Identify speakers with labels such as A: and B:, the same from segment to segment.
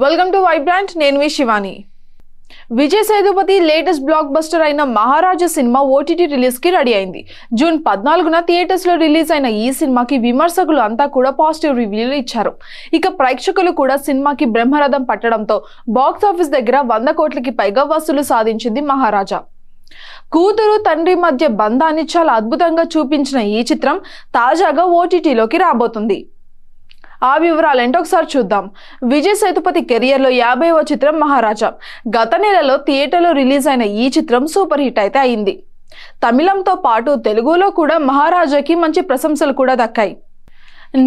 A: Welcome to Vibrant. నేను మీ Shivani. Vijay Sethupathi latest blockbuster అయిన మహారాజా సినిమా ఓటీటీ రిలీజ్ కి రెడీ అయింది. జూన్ 14న థియేటర్స్ లో రిలీజ్ అయిన ఈ సినిమాకి విమర్శకులు అంతా కూడా పాజిటివ్ రివ్యూలు ఇచ్చారు. ఇక ప్రేక్షకులు కూడా సినిమాకి బ్రహ్మరథం పట్టడంతో బాక్స్ ఆఫీస్ దగ్గర 100 కోట్లకి పైగా వసూలు సాధించింది మహారాజా. కూతురు తండ్రి మధ్య బంధాన్ని చాలా అద్భుతంగా చూపించిన ఈ చిత్రం తాజాగా ఓటీటీలోకి రాబోతుంది. ఆ వివరాలేంటో ఒకసారి చూద్దాం. విజయ్ సేతుపతి కెరియర్ లో 50వ చిత్రం మహారాజా. గత నెలలో థియేటర్లో రిలీజ్ అయిన ఈ చిత్రం సూపర్ హిట్ అయితే అయింది. తమిళంతో పాటు తెలుగులో కూడా మహారాజాకి మంచి ప్రశంసలు కూడా దక్కాయి.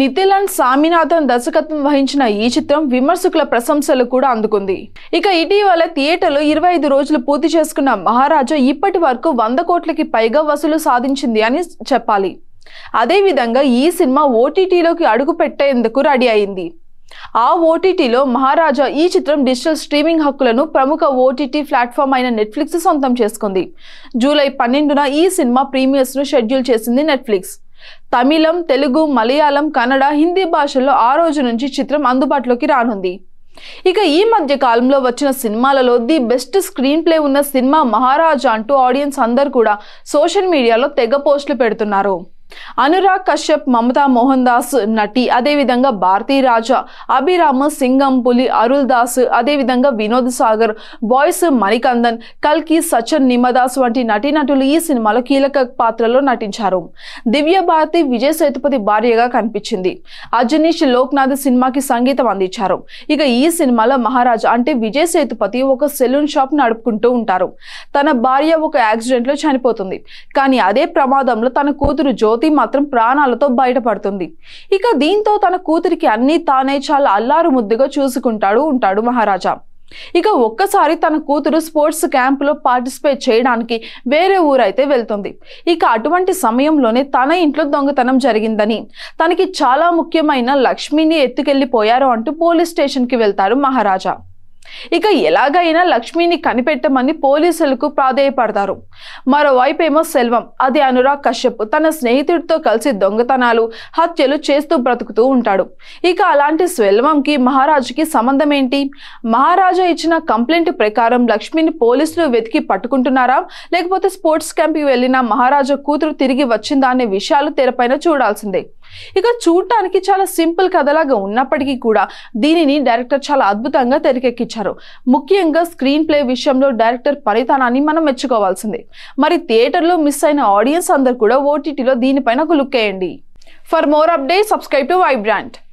A: నితిన్ అండ్ సామినాథన్ దర్శకత్వం వహించిన ఈ చిత్రం విమర్శకుల ప్రశంసలు కూడా అందుకుంది. ఇక ఇటీవల థియేటర్లో 25 రోజులు పూర్తి చేసుకున్న మహారాజా ఇప్పటి వరకు 100 కోట్లకి పైగా వసూలు సాధించింది అని చెప్పాలి. అదే విధంగా ఈ సినిమా ఓటీటీలోకి అడుగు పెట్టేందుకు రెడీ అయింది. ఆ ఓటీటీలో మహారాజా ఈ చిత్రం డిజిటల్ స్ట్రీమింగ్ హక్కులను ప్రముఖ ఓటీటీ ప్లాట్ఫామ్ అయిన నెట్ఫ్లిక్స్ సొంతం చేసుకుంది. జూలై 12న ఈ సినిమా ప్రీమియర్స్ ను షెడ్యూల్ చేసింది నెట్ఫ్లిక్స్. తమిళం, తెలుగు, మలయాళం, కన్నడ, హిందీ భాషల్లో ఆ రోజు నుంచి చిత్రం అందుబాటులోకి రానుంది. ఇక ఈ మధ్య కాలంలో వచ్చిన సినిమాలలో ది బెస్ట్ స్క్రీన్ ప్లే ఉన్న సినిమా మహారాజా అంటూ ఆడియన్స్ అందరు కూడా సోషల్ మీడియాలో తెగ పోస్టులు పెడుతున్నారు. అనురాగ్ కశ్యప్, మమతా మోహన్ దాస్ నటి, అదేవిధంగా భారతీ రాజా, అభిరామ్, సింగం పులి, అరుల్ దాస్, అదేవిధంగా వినోద్ సాగర్, బాయ్స్ మణికందన్, కల్కి, సచన్ నిమదాస్ వంటి నటీనటులు ఈ సినిమాలో కీలక పాత్రలో నటించారు. దివ్య భారతి విజయ్ సేతుపతి భార్యగా కనిపించింది. అజనీష్ లోక్నాథ్ సినిమాకి సంగీతం అందించారు. ఇక ఈ సినిమాలో మహారాజా అంటే విజయ్ సేతుపతి ఒక సెలూన్ షాప్ నడుపుకుంటూ ఉంటారు. తన భార్య ఒక యాక్సిడెంట్ లో చనిపోతుంది. కానీ అదే ప్రమాదంలో తన కూతురు జ్యోతి మాత్రం ప్రాణాలతో బయటపడుతుంది. ఇక దీంతో తన కూతురికి అన్ని తానే చాలా అల్లారు ముద్దుగా చూసుకుంటాడు మహారాజా. ఇక ఒక్కసారి తన కూతురు స్పోర్ట్స్ క్యాంప్ లో పార్టిసిపేట్ చేయడానికి వేరే ఊరైతే వెళ్తుంది. ఇక అటువంటి సమయంలోనే తన ఇంట్లో దొంగతనం జరిగిందని, తనకి చాలా ముఖ్యమైన లక్ష్మిని ఎత్తుకెళ్లిపోయారు అంటూ పోలీస్ స్టేషన్ కి వెళ్తారు మహారాజా. ఇక ఎలాగైనా లక్ష్మిని కనిపెట్టమని పోలీసులకు ప్రాధేయపడతారు. మరోవైపు ఏమో సెల్వం, అదే అనురాగ్ కశ్యప్, తన స్నేహితుడితో కలిసి దొంగతనాలు, హత్యలు చేస్తూ బ్రతుకుతూ ఉంటాడు. ఇక అలాంటి సెల్వంకి మహారాజుకి సంబంధం ఏంటి? మహారాజా ఇచ్చిన కంప్లైంట్ ప్రకారం లక్ష్మిని పోలీసులు వెతికి పట్టుకుంటున్నారా, లేకపోతే స్పోర్ట్స్ క్యాంప్కి వెళ్ళిన మహారాజా కూతురు తిరిగి వచ్చిందా అనే విషయాలు తెరపైన చూడాల్సిందే. ఇక చూడటానికి చాలా సింపుల్ కథలాగా ఉన్నప్పటికీ కూడా దీనిని డైరెక్టర్ చాలా అద్భుతంగా తెరకెక్కించారు. ముఖ్యంగా స్క్రీన్ ప్లే విషయంలో డైరెక్టర్ పనితనాన్ని మనం మెచ్చుకోవాల్సిందే. మరి థియేటర్లో మిస్ అయిన ఆడియన్స్ అందరు కూడా ఓటీటీలో దీనిపైన ఒక లుక్ వేయండి. For more updates subscribe to Vibrant.